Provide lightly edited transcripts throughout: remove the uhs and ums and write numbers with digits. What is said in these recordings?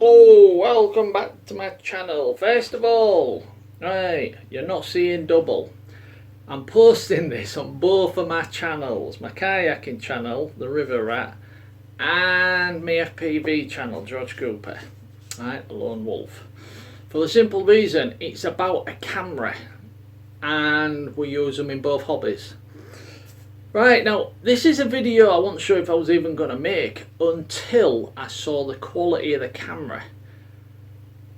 Oh, welcome back to my channel. First of all, right, you're not seeing double. I'm posting this on both of my channels, my kayaking channel, The River Rat, and my FPV channel, George Cooper, right, a lone wolf. For the simple reason, it's about a camera, and we use them in both hobbies. Right, now this is a video I wasn't sure if I was even going to make until I saw the quality of the camera.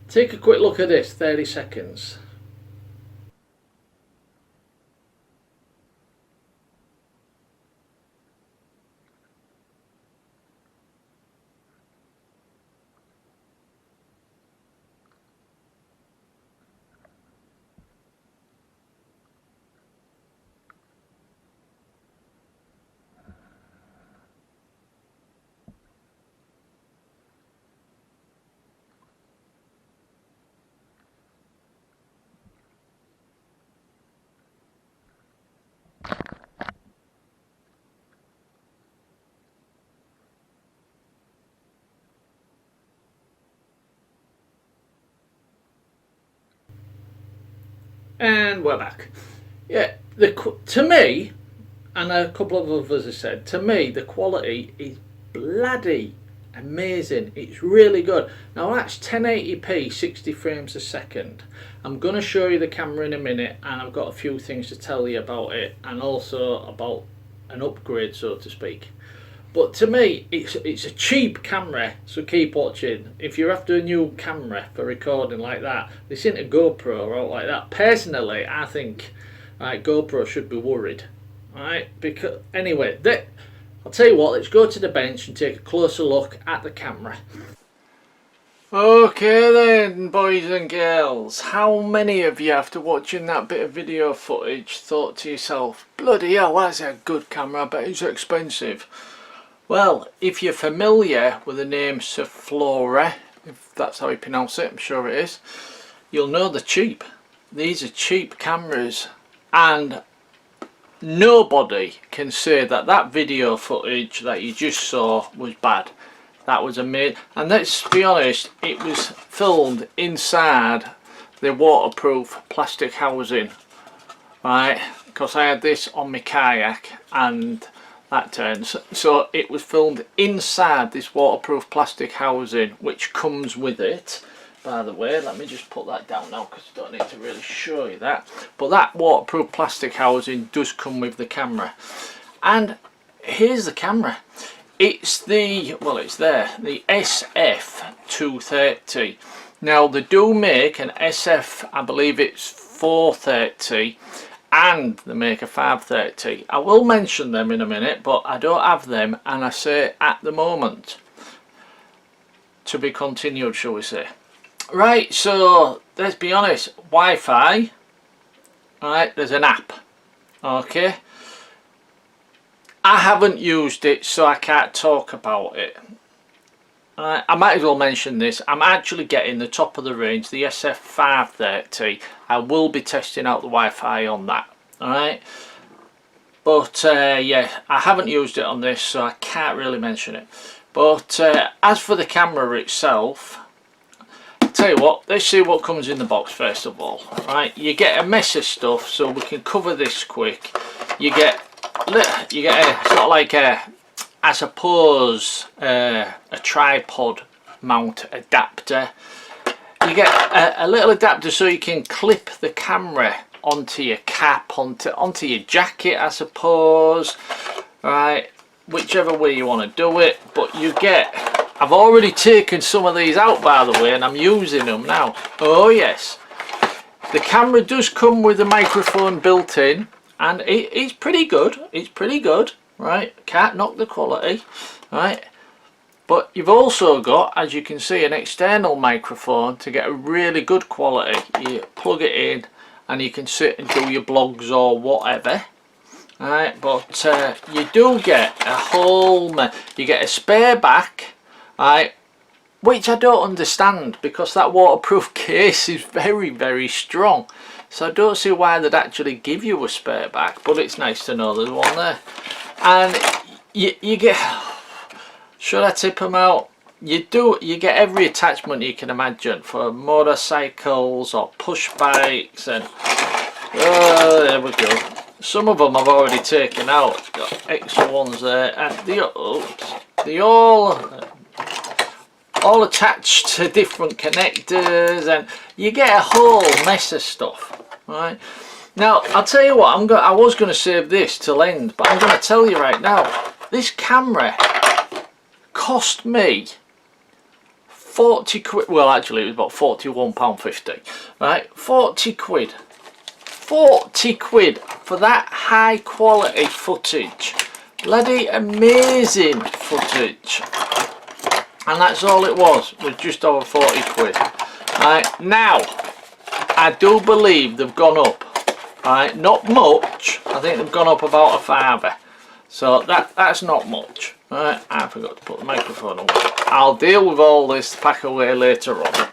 Take a quick look at this, 30 seconds. And we're back. Yeah, to me, and a couple of others have said, to me the quality is bloody amazing. It's really good. Now that's 1080p 60 frames a second. I'm going to show you the camera in a minute, and I've got a few things to tell you about it, and also about an upgrade, so to speak. But to me, it's a cheap camera, so keep watching. If you're after a new camera for recording like that, this isn't a GoPro or like that. Personally, I think GoPro should be worried. Right? Because anyway, I'll tell you what. Let's go to the bench and take a closer look at the camera. Okay then, boys and girls, how many of you after watching that bit of video footage thought to yourself, bloody hell, that's a good camera, I bet it's expensive? Well, if you're familiar with the name Surfola, if that's how you pronounce it, I'm sure it is, you'll know they're cheap. These are cheap cameras, and nobody can say that that video footage that you just saw was bad. That was amazing, and let's be honest, it was filmed inside the waterproof plastic housing, right? Because I had this on my kayak and that turns, so it was filmed inside this waterproof plastic housing which comes with it. By the way, let me just put that down now because I don't need to really show you that, but that waterproof plastic housing does come with the camera. And here's the camera. It's the, well, it's there, the SF230. Now they do make an SF, I believe it's 430, and they make a 530. I will mention them in a minute, but I don't have them, and I say at the moment. To be continued, shall we say. Right, so let's be honest, Wi-Fi, right, there's an app, okay. I haven't used it, so I can't talk about it. I might as well mention this. I'm actually getting the top of the range, the SF530. I will be testing out the Wi-Fi on that. Alright. But yeah, I haven't used it on this, so I can't really mention it. But as for the camera itself, I'll tell you what, let's see what comes in the box first of all. Right, you get a mess of stuff, so we can cover this quick. You get a sort of like a, I suppose, a tripod mount adapter. You get a little adapter so you can clip the camera onto your cap, onto your jacket, I suppose, right, whichever way you want to do it. But you get, I've already taken some of these out, by the way, and I'm using them now. Oh yes, the camera does come with a microphone built in, and it's pretty good. It's pretty good, right? Can't knock the quality, right? But you've also got, as you can see, an external microphone to get a really good quality. You plug it in and you can sit and do your blogs or whatever, right? But you do get a whole, you get a spare back, right? Which I don't understand, because that waterproof case is very, very strong. So I don't see why they'd actually give you a spare back, but it's nice to know there's one there. And you get, should I tip them out? you get every attachment you can imagine for motorcycles or push bikes, and there we go. Some of them I've already taken out. It's got extra ones there, and they all attached to different connectors, and you get a whole mess of stuff. Right now, I'll tell you what, I was going to save this till end, but I'm going to tell you right now, this camera cost me 40 quid. Well, actually it was about £41.50. Right, 40 quid. 40 quid for that high quality footage. Bloody amazing footage. And that's all it was just over 40 quid. Right, now, I do believe they've gone up. Right, not much. I think they've gone up about a £5. So that's not much. Right, I forgot to put the microphone on. I'll deal with all this pack away later on.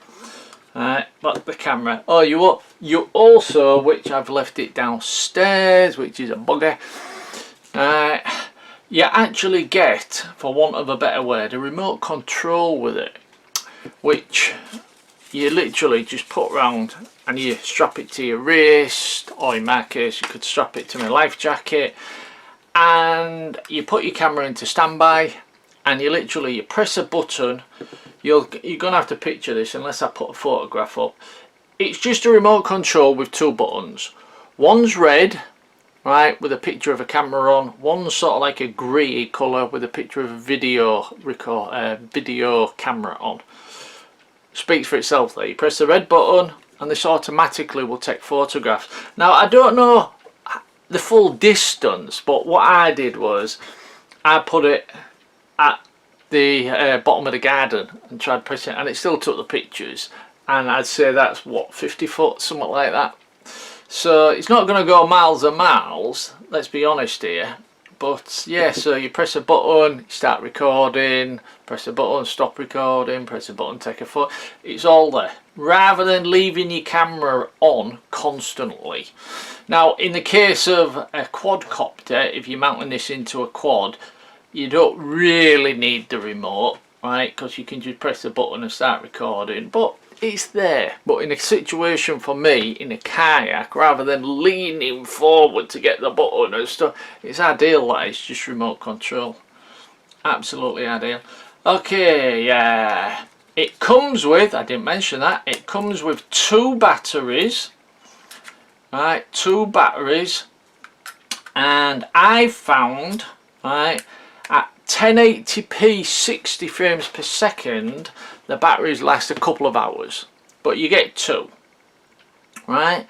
Right, but the camera. Oh, you also, which I've left it downstairs, which is a bugger. You actually get, for want of a better word, a remote control with it, which you literally just put round and you strap it to your wrist, or in my case you could strap it to my life jacket, and you put your camera into standby, and you press a button. You're gonna have to picture this unless I put a photograph up. It's just a remote control with two buttons. One's red, right, with a picture of a camera on. One's sort of like a grey colour with a picture of a video camera on. Speaks for itself there. You press the red button and this automatically will take photographs. Now, I don't know the full distance, but what I did was I put it at the bottom of the garden and tried pressing it, and it still took the pictures, and I'd say that's what, 50 foot, something like that. So it's not going to go miles and miles, let's be honest here. But yeah, so you press a button, start recording, press a button, stop recording, press a button, take a photo. It's all there, rather than leaving your camera on constantly. Now, in the case of a quadcopter, if you're mounting this into a quad, you don't really need the remote, right? Because you can just press the button and start recording. But it's there. But in a situation for me, in a kayak, rather than leaning forward to get the button and stuff, it's ideal that it's just remote control. Absolutely ideal. Okay, yeah. It comes with, I didn't mention that, it comes with two batteries. Right, two batteries. And I found, right, at 1080p 60 frames per second, the batteries last a couple of hours, but you get two, right?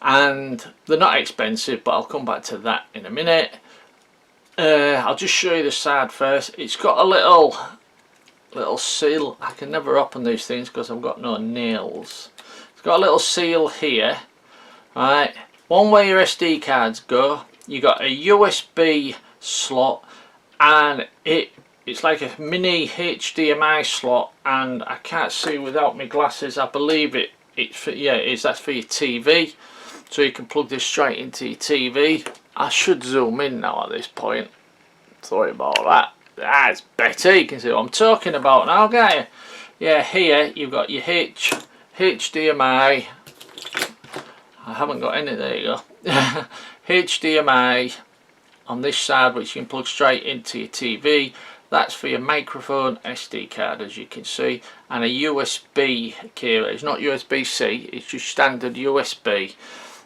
And they're not expensive, but I'll come back to that in a minute. I'll just show you the side first. It's got a little seal. I can never open these things because I've got no nails. It's got a little seal here, right? One where your SD cards go. You got a USB slot, and it's like a mini HDMI slot, and I can't see without my glasses. I believe it's for, yeah, it is, that's for your TV, so you can plug this straight into your TV. I should zoom in now at this point. Sorry about that. That's better. You can see what I'm talking about now, can't you? Yeah, here you've got your HDMI. I haven't got any. There you go. HDMI on this side, which you can plug straight into your TV. That's for your microphone, SD card, as you can see, and a USB cable. It's not USB-C, it's just standard USB.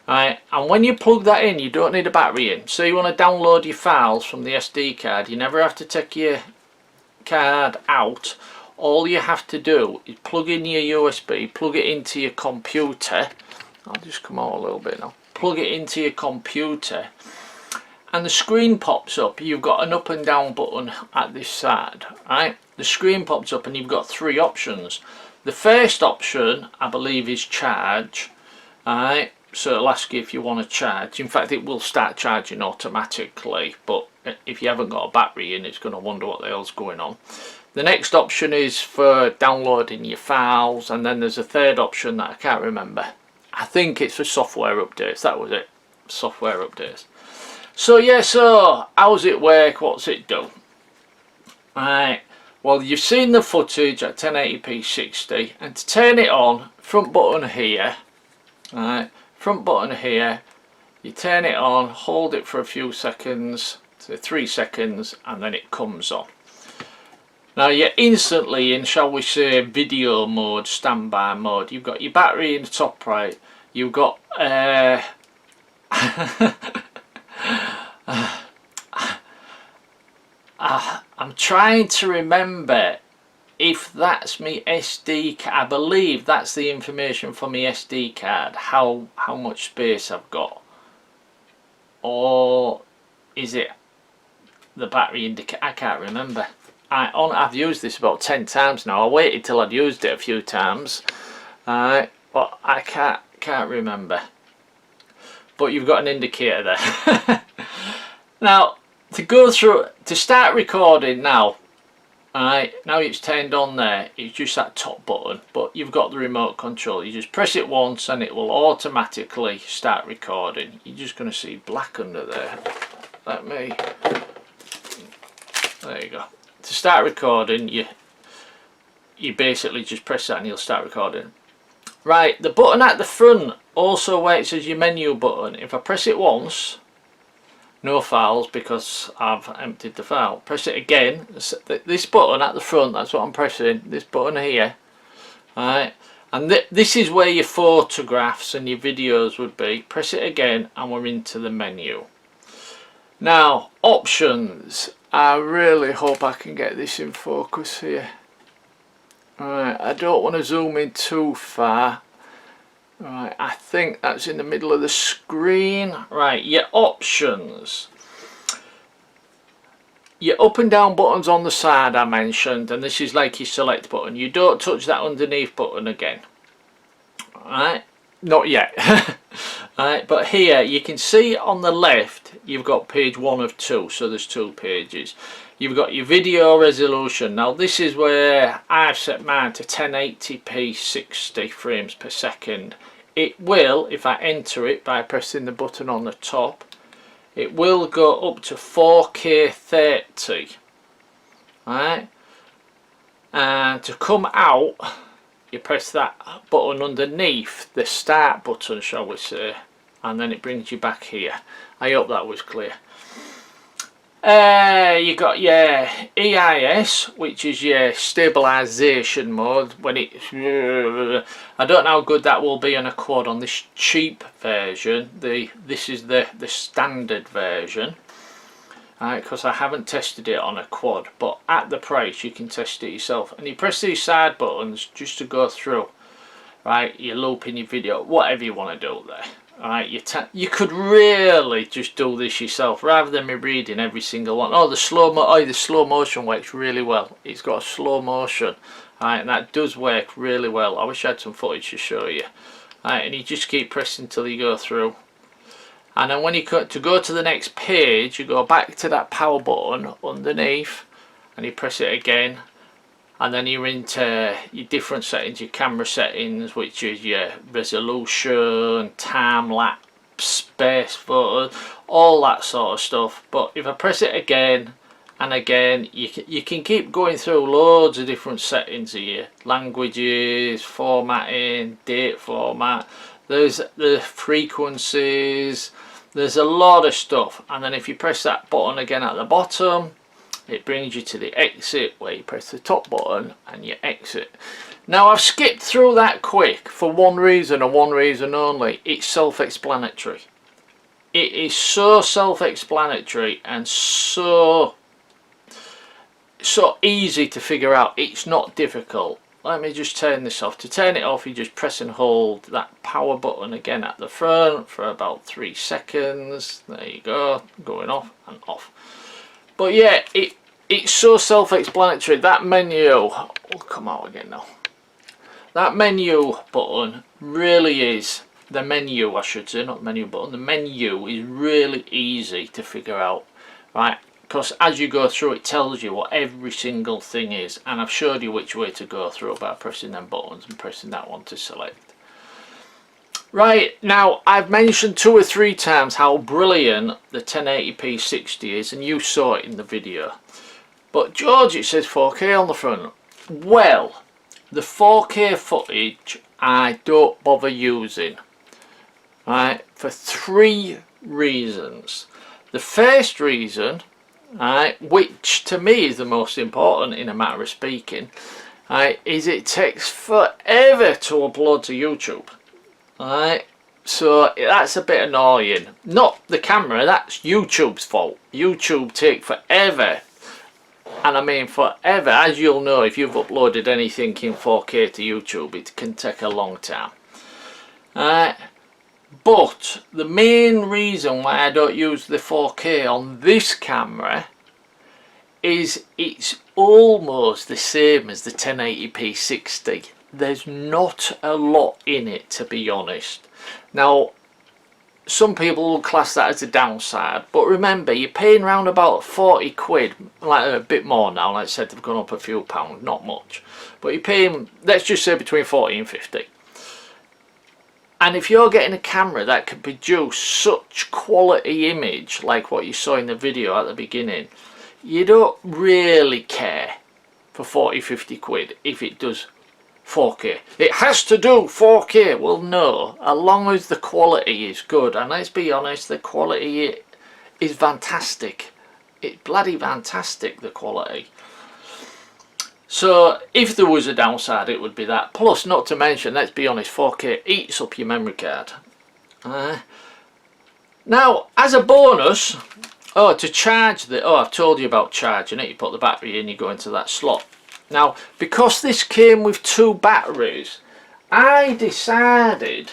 Right, and when you plug that in, you don't need a battery in. So you want to download your files from the SD card, you never have to take your card out. All you have to do is plug in your USB, plug it into your computer. I'll just come out a little bit now. Plug it into your computer, and the screen pops up. You've got an up and down button at this side, right? The screen pops up and you've got three options. The first option, I believe, is charge. Alright, so it'll ask you if you want to charge. In fact, it will start charging automatically, but if you haven't got a battery in, it's going to wonder what the hell's going on. The next option is for downloading your files, and then there's a third option that I can't remember. I think it's for software updates. That was it, software updates. So yeah, so how's it work? What's it do? Right, Well, you've seen the footage at 1080p 60, and to turn it on, front button here, right, front button here, you turn it on, hold it for a few seconds, say 3 seconds, and then it comes on. Now you're instantly in, shall we say, video mode, standby mode. You've got your battery in the top right, you've got I'm trying to remember if that's my SD card. I believe that's the information for my SD card, how much space I've got. Or is it the battery indicator? I can't remember. I've used this about 10 times now. I waited till I'd used it a few times, but I can't remember. But you've got an indicator there. Now, to start recording now, alright, now it's turned on there, it's just that top button, but you've got the remote control. You just press it once and it will automatically start recording. You're just going to see black under there. There you go. To start recording, you basically just press that and you'll start recording. Right, the button at the front also works as your menu button. If I press it once, no files because I've emptied the file. Press it again. This button at the front, that's what I'm pressing. This button here. Alright, and this is where your photographs and your videos would be. Press it again and we're into the menu. Now, options. I really hope I can get this in focus here. Alright, I don't want to zoom in too far. Right, I think that's in the middle of the screen. Right, your options. Your up and down buttons on the side I mentioned, and this is like your select button. You don't touch that underneath button again. Alright, not yet. Alright, but here you can see on the left you've got page 1 of 2, so there's 2 pages. You've got your video resolution. Now this is where I've set mine to 1080p 60 frames per second. It will, if I enter it by pressing the button on the top, it will go up to 4K 30. Alright, and to come out you press that button underneath, the start button shall we say, and then it brings you back here. I hope that was clear. You got your EIS, which is your stabilization mode. When it, I don't know how good that will be on a quad on this cheap version. This is the standard version, because I haven't tested it on a quad. But at the price, you can test it yourself. And you press these side buttons just to go through. Right, you're looping your video, whatever you want to do there. Alright, you could really just do this yourself rather than me reading every single one. Oh, the slow motion works really well. It's got a slow motion. Alright, and that does work really well. I wish I had some footage to show you. Alright, and you just keep pressing until you go through. And then when you go to the next page, you go back to that power button underneath and you press it again. And then you're into your different settings, your camera settings, which is your resolution, time lapse, space photos, all that sort of stuff. But if I press it again and again, you can keep going through loads of different settings here. Languages, formatting, date format, there's the frequencies, there's a lot of stuff. And then if you press that button again at the bottom, it brings you to the exit where you press the top button and you exit. Now I've skipped through that quick for one reason and one reason only. It's self-explanatory. It is so self-explanatory and so easy to figure out. It's not difficult. Let me just turn this off. To turn it off, you just press and hold that power button again at the front for about 3 seconds. There you go, going off and off. But yeah, it's so self-explanatory. That menu will come out again now. That menu button really is, the menu I should say, not menu button, the menu is really easy to figure out, right? Because as you go through it tells you what every single thing is, and I've showed you which way to go through by pressing them buttons and pressing that one to select. Right, now I've mentioned 2 or 3 times how brilliant the 1080p 60 is, and you saw it in the video. But George, it says 4K on the front. Well, the 4K footage I don't bother using, right, for 3 reasons. The first reason, right, which to me is the most important in a matter of speaking, right, is it takes forever to upload to YouTube. Right, so that's a bit annoying. Not the camera, that's YouTube's fault. YouTube take forever. And I mean forever, as you'll know if you've uploaded anything in 4K to YouTube, it can take a long time. But the main reason why I don't use the 4K on this camera is it's almost the same as the 1080p 60. There's not a lot in it, to be honest. Now, some people will class that as a downside, but remember, you're paying around about 40 quid, like a bit more now. Like I said, they've gone up a few pounds, not much, but you're paying, let's just say, between 40 and 50. And if you're getting a camera that can produce such quality image like what you saw in the video at the beginning, you don't really care for 40-50 quid if it does 4K. It has to do 4K. Well, no, as long as the quality is good, and let's be honest, the quality is fantastic. It's bloody fantastic, the quality. So if there was a downside, it would be that. Plus, not to mention, let's be honest, 4K eats up your memory card. Now, as a bonus, to charge I've told you about charging it. You put the battery in, you go into that slot. Now, because this came with 2 batteries, I decided,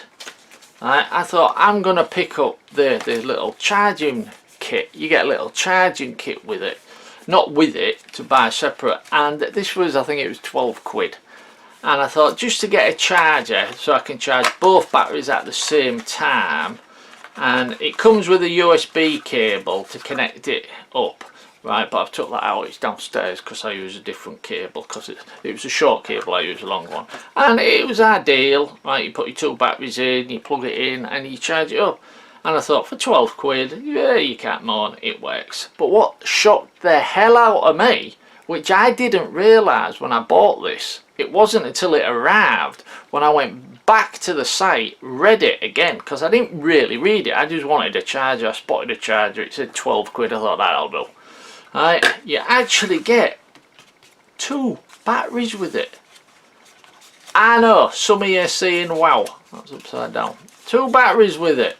I thought I'm going to pick up the little charging kit. You get a little charging kit with it. Not with it, to buy separate. And this was, I think it was 12 quid. And I thought, just to get a charger so I can charge both batteries at the same time. And it comes with a USB cable to connect it up. Right, but I've took that out, it's downstairs because I use a different cable, because it was a short cable, I use a long one. And it was ideal, right, you put your 2 batteries in, you plug it in and you charge it up. And I thought, for 12 quid, yeah, you can't moan, it works. But what shocked the hell out of me, which I didn't realise when I bought this, it wasn't until it arrived when I went back to the site, read it again, because I didn't really read it, I just wanted a charger. I spotted a charger, it said 12 quid, I thought that'll do. Right, you actually get 2 batteries with it. I know, some of you are saying, wow, that's upside down. 2 batteries with it.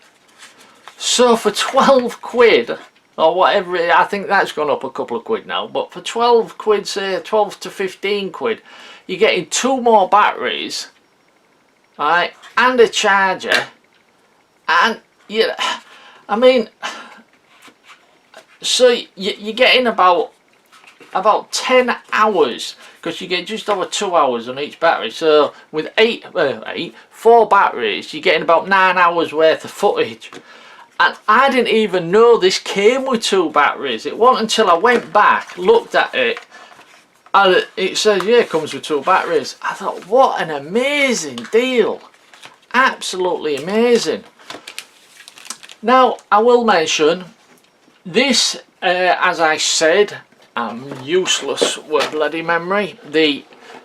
So for 12 quid, or whatever, I think that's gone up a couple of quid now, but for 12 quid, say 12 to 15 quid, you're getting 2 more batteries, right, and a charger, and, yeah, I mean, so you're getting about 10 hours, because you get just over 2 hours on each battery. So with 4 batteries, you're getting about 9 hours worth of footage. And I didn't even know this came with 2 batteries. It wasn't until I went back, looked at it, and it says, yeah, it comes with 2 batteries. I thought, what an amazing deal. Absolutely amazing. Now, I will mention, this, as I said, I'm useless with bloody memory, the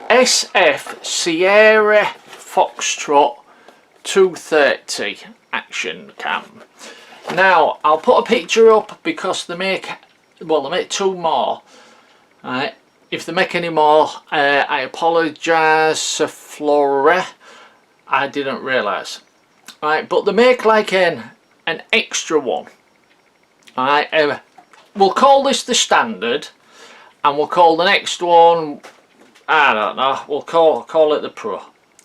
SF Sierra Foxtrot 230 action cam. Now, I'll put a picture up because they make 2 more. Right. If they make any more, I apologise, Surfola, I didn't realise. Right, but they make like an extra one. Alright, we'll call this the standard, and we'll call the next one, I don't know, we'll call it the Pro.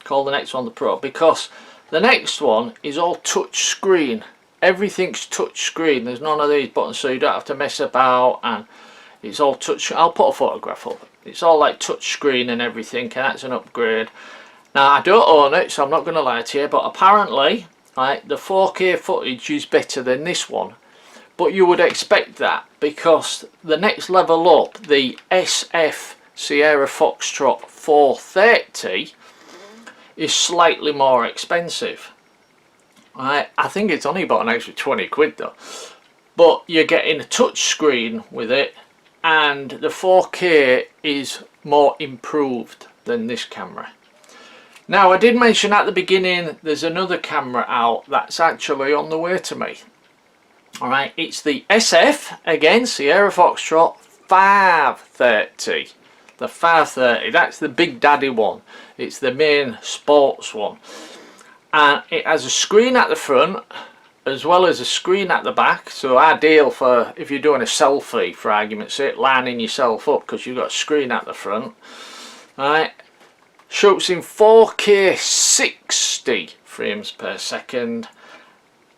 Call the next one the Pro, because the next one is all touch screen. Everything's touch screen. There's none of these buttons, so you don't have to mess about, and it's all touch. I'll put a photograph up. It's all like touch screen and everything, and that's an upgrade. Now, I don't own it, so I'm not going to lie to you, but apparently, right, the 4K footage is better than this one. But you would expect that, because the next level up, the SF Sierra Foxtrot 430, is slightly more expensive. Right, I think it's only about an extra 20 quid though. But you're getting a touch screen with it, and the 4K is more improved than this camera. Now, I did mention at the beginning there's another camera out that's actually on the way to me. Alright, it's the SF, again, Sierra Foxtrot 530. The 530, that's the big daddy one. It's the main sports one. And it has a screen at the front as well as a screen at the back, so ideal for if you're doing a selfie, for argument's sake, lining yourself up, because you've got a screen at the front. Right, shoots in 4K 60 frames per second,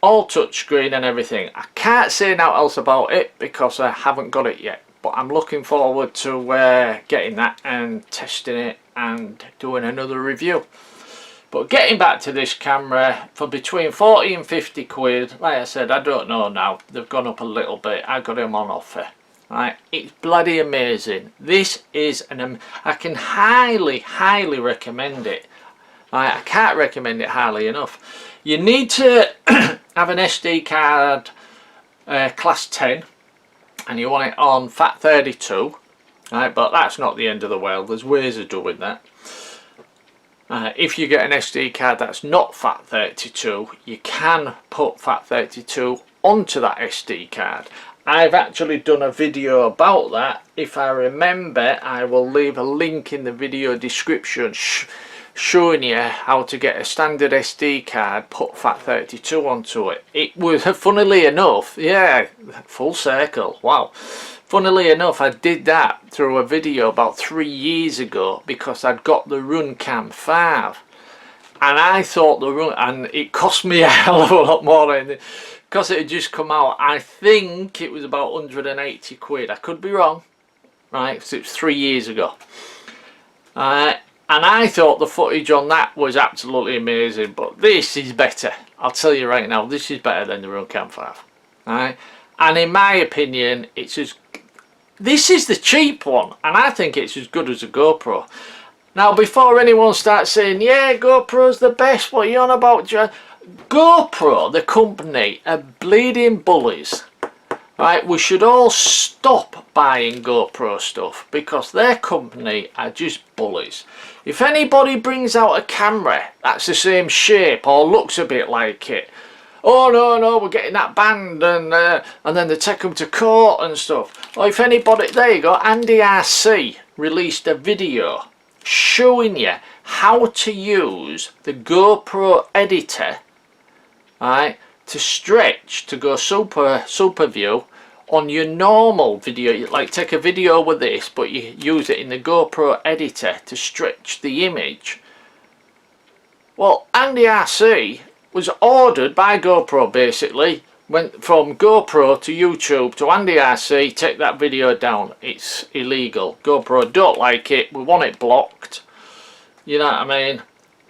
all touchscreen and everything. I can't say now else about it because I haven't got it yet, but I'm looking forward to getting that and testing it and doing another review. But getting back to this camera, for between 40 and 50 quid, like I said, I don't know now, they've gone up a little bit, I got them on offer. Right, it's bloody amazing. This is I can highly recommend it. Right, I can't recommend it highly enough. You need to have an SD card class 10, and you want it on FAT32. Right, but that's not the end of the world, there's ways of doing that. If you get an SD card that's not FAT32, you can put FAT32 onto that SD card. I've actually done a video about that. If I remember, I will leave a link in the video description showing you how to get a standard SD card, put FAT32 onto it. It was, funnily enough, yeah, full circle, wow. Funnily enough, I did that through a video about 3 years ago because I'd got the Runcam 5. And I thought and it cost me a hell of a lot more than because it had just come out. I think it was about 180 quid. I could be wrong, right? Because it was 3 years ago. And I thought the footage on that was absolutely amazing, but this is better. I'll tell you right now, this is better than the Runcam 5. Right? And in my opinion, this is the cheap one, and I think it's as good as a GoPro. Now, before anyone starts saying, yeah, GoPro's the best, what are you on about, John? GoPro, the company, are bleeding bullies. Right, we should all stop buying GoPro stuff because their company are just bullies. If anybody brings out a camera that's the same shape or looks a bit like it, oh no, we're getting that banned, and then they take them to court and stuff. Or if anybody, there you go, Andy RC released a video showing you how to use the GoPro editor, right, to stretch, to go super view on your normal video. Like take a video with this, but you use it in the GoPro editor to stretch the image. Well, Andy RC was ordered by GoPro, basically went from GoPro to YouTube to Andy RC, take that video down, it's illegal. GoPro don't like it, we want it blocked. You know what I mean?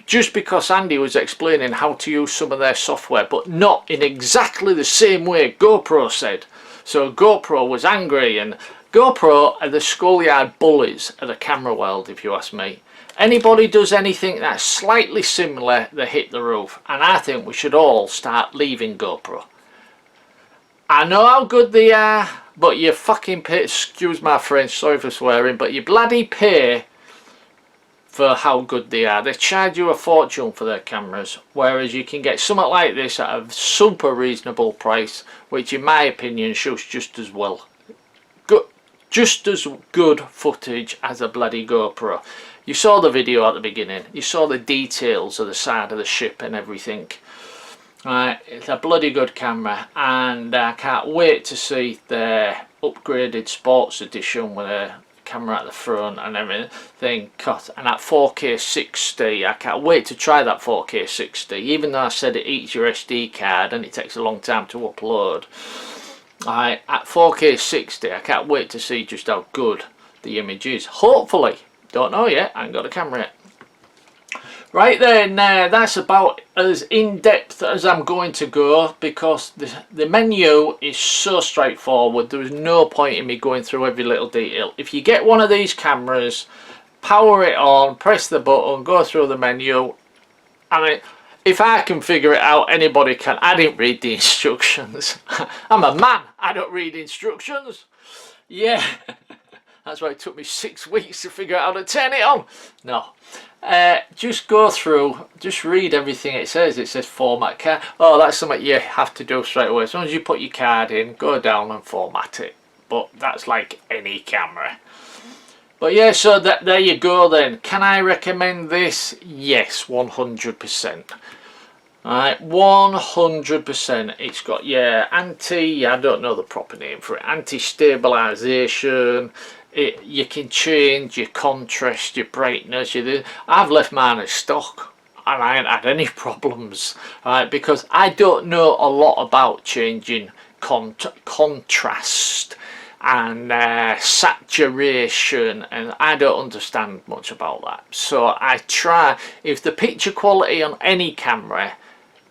Just because Andy was explaining how to use some of their software, but not in exactly the same way GoPro said. So GoPro was angry, and GoPro are the schoolyard bullies of the camera world, if you ask me. Anybody does anything that's slightly similar, they hit the roof. And I think we should all start leaving GoPro. I know how good they are, but you fucking pay, excuse my French, sorry for swearing, but you bloody pay for how good they are. They charge you a fortune for their cameras, whereas you can get something like this at a super reasonable price, which in my opinion shoots just as well. Just as good footage as a bloody GoPro. You saw the video at the beginning, you saw the details of the side of the ship and everything. It's a bloody good camera, and I can't wait to see their upgraded sports edition with a camera at the front and everything cut, and at 4K 60. I can't wait to try that 4K 60, even though I said it eats your SD card and it takes a long time to upload. At 4K 60, I can't wait to see just how good the image is. Hopefully, don't know yet, I ain't got a camera yet. Right then, that's about as in-depth as I'm going to go, because the menu is so straightforward. There is no point in me going through every little detail. If you get one of these cameras, power it on, press the button, go through the menu. I mean, if I can figure it out, anybody can. I didn't read the instructions. I'm a man, I don't read instructions. Yeah, that's why it took me 6 weeks to figure out how to turn it on. No, just go through, just read everything it says. It says format card. Oh, that's something you have to do straight away. As soon as you put your card in, go down and format it. But that's like any camera. But yeah, so there you go then. Can I recommend this? Yes, 100%. Alright, 100%. It's got, yeah, I don't know the proper name for it, anti-stabilisation. You can change your contrast, your brightness. I've left mine as stock and I ain't had any problems, right? Because I don't know a lot about changing contrast and saturation, and I don't understand much about that. So I try, if the picture quality on any camera,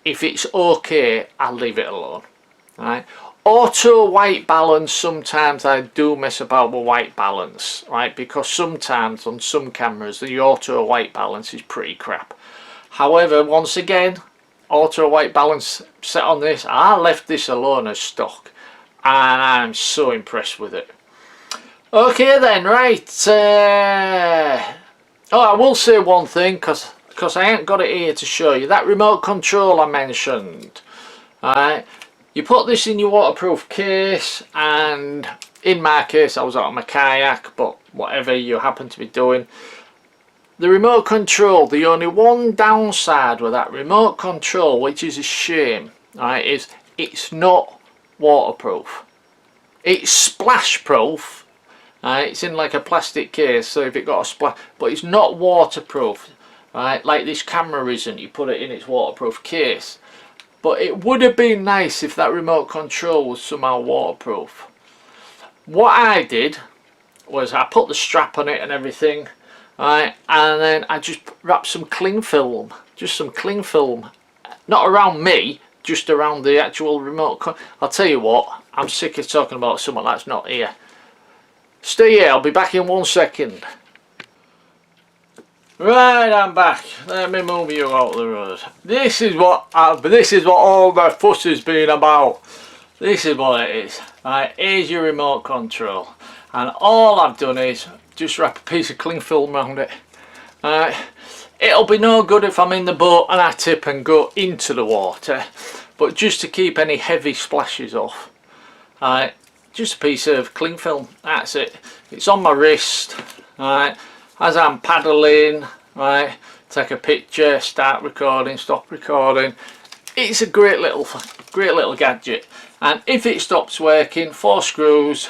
if it's okay, I'll leave it alone. Right? Auto white balance, sometimes I do mess about with white balance, right? Because sometimes on some cameras the auto white balance is pretty crap. However, once again, auto white balance set on this, I left this alone as stock, and I'm so impressed with it. Okay then, right. Oh, I will say one thing, because I ain't got it here to show you. That remote control I mentioned. Alright, you put this in your waterproof case, and in my case I was out on my kayak, but whatever you happen to be doing. The remote control, the only one downside with that remote control, which is a shame, right, is it's not waterproof. It's splash proof. It's in like a plastic case, so if it got a splash, but it's not waterproof. Right, like this camera isn't. You put it in its waterproof case. But it would have been nice if that remote control was somehow waterproof. What I did was I put the strap on it and everything, right, and then I just wrapped some cling film, just some cling film, not around me, just around the actual remote. I'll tell you what, I'm sick of talking about something that's not here. Stay here, I'll be back in 1 second. Right, I'm back. Let me move you out of the road. This is what all the fuss has been about. This is what it is. Right, here's your remote control, and all I've done is just wrap a piece of cling film around it. Right, it'll be no good if I'm in the boat and I tip and go into the water, but just to keep any heavy splashes off. Right, just a piece of cling film. That's it. It's on my wrist. Right. As I'm paddling, right, take a picture, start recording, stop recording. It's a great little gadget. And if it stops working, 4 screws,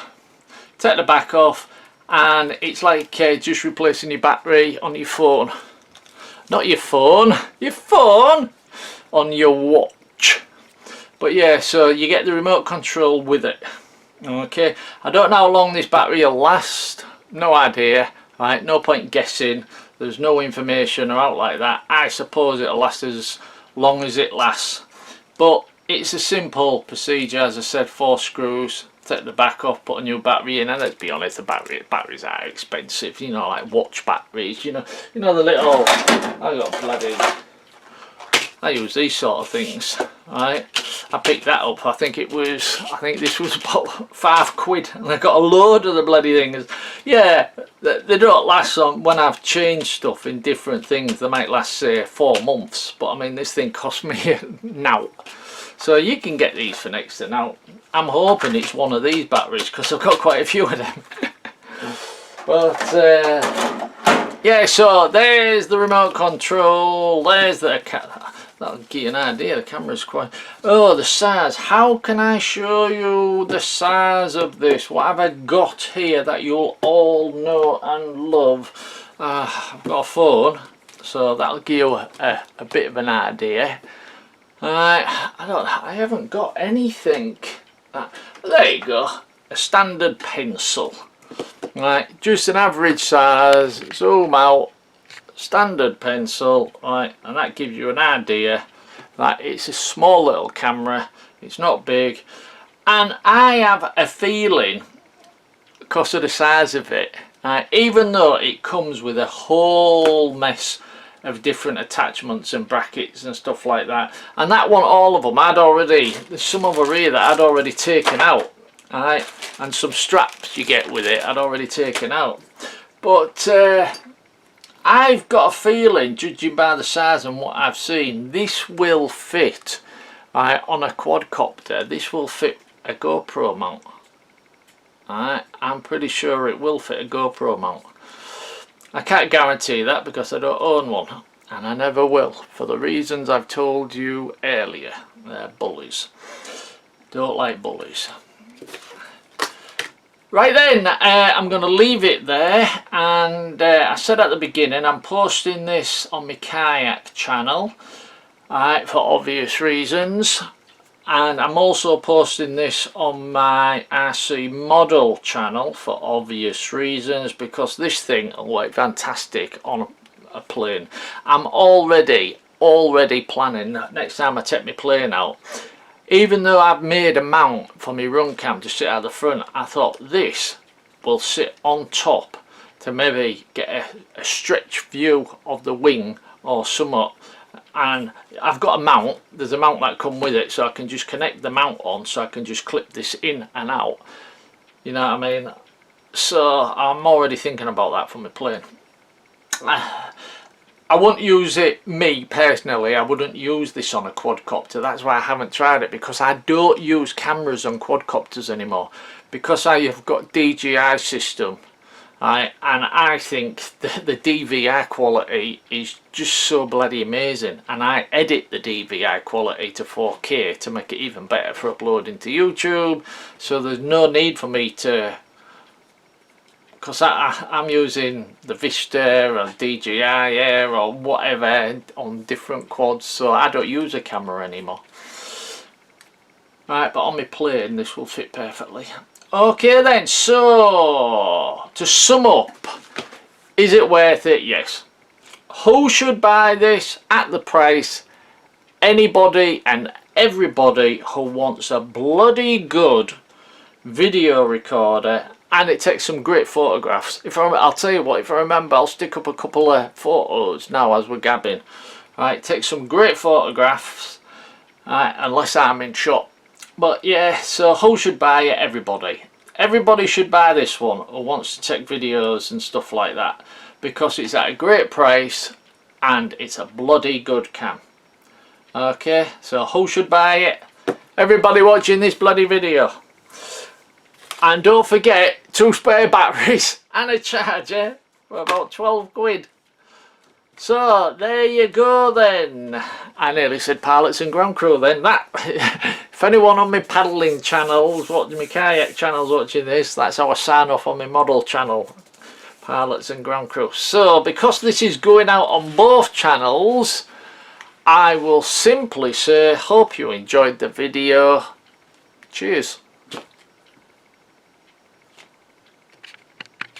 take the back off, and it's like just replacing your battery on your phone. Not your phone, on your watch. But yeah, so you get the remote control with it. Okay, I don't know how long this battery will last, no idea. Right, no point guessing, there's no information or out like that. I suppose it'll last as long as it lasts, but it's a simple procedure. As I said, 4 screws, take the back off, put a new battery in, and let's be honest, the batteries are expensive, you know, like watch batteries, you know the little, I use these sort of things, right? I picked that up, I think this was about £5, and I got a load of the bloody things. Yeah, they don't last on. When I've changed stuff in different things, they might last, say, 4 months, but I mean, this thing cost me now. So you can get these for next to now. I'm hoping it's one of these batteries, because I've got quite a few of them. But yeah, so there's the remote control, there's the that'll give you an idea. The camera's quite, oh, the size. How can I show you the size of this? What have I got here that you'll all know and love? I've got a phone, so that'll give you a bit of an idea. I haven't got anything. There you go, a standard pencil. Right, just an average size. Zoom out. Standard pencil, right, and that gives you an idea that it's a small little camera, it's not big, and I have a feeling, because of the size of it, even though it comes with a whole mess of different attachments and brackets and stuff like that, and that one, all of them, there's some over here that I'd already taken out, Alright, and some straps you get with it I'd already taken out. But I've got a feeling, judging by the size and what I've seen, this will fit on a quadcopter. This will fit a GoPro mount. Alright, I'm pretty sure it will fit a GoPro mount. I can't guarantee that because I don't own one, and I never will, for the reasons I've told you earlier. They're bullies. Don't like bullies. Right then, I'm going to leave it there, and I said at the beginning I'm posting this on my kayak channel, for obvious reasons, and I'm also posting this on my RC model channel for obvious reasons, because this thing will work fantastic on a plane. I'm already planning that next time I take my plane out, even though I've made a mount for my run cam to sit at the front, I thought this will sit on top to maybe get a stretch view of the wing or somewhat. And I've got a mount, there's a mount that come with it, so I can just connect the mount on, so I can just clip this in and out, you know what I mean? So I'm already thinking about that for my plane. I wouldn't use it, me personally, I wouldn't use this on a quadcopter. That's why I haven't tried it, because I don't use cameras on quadcopters anymore, because I have got DJI system, and I think the DVI quality is just so bloody amazing, and I edit the DVI quality to 4K to make it even better for uploading to YouTube, so there's no need for me to, because I'm using the Vista or DJI Air or whatever on different quads, so I don't use a camera anymore. Right, but on my plane this will fit perfectly. Okay then, so to sum up, is it worth it? Yes. Who should buy this at the price? Anybody and everybody who wants a bloody good video recorder, and it takes some great photographs. I'll tell you what, if I remember, I'll stick up a couple of photos now as we're gabbing. Right, take some great photographs, right, unless I'm in shot. But yeah, so who should buy it? Everybody. Everybody should buy this one who wants to take videos and stuff like that, because it's at a great price and it's a bloody good cam. Okay, so who should buy it? Everybody watching this bloody video. And don't forget 2 spare batteries and a charger for about 12 quid. So there you go then. I nearly said pilots and ground crew then. That, if anyone on my paddling channels, watching my kayak channels watching this, that's how I sign off on my model channel. Pilots and ground crew. So because this is going out on both channels, I will simply say hope you enjoyed the video. Cheers.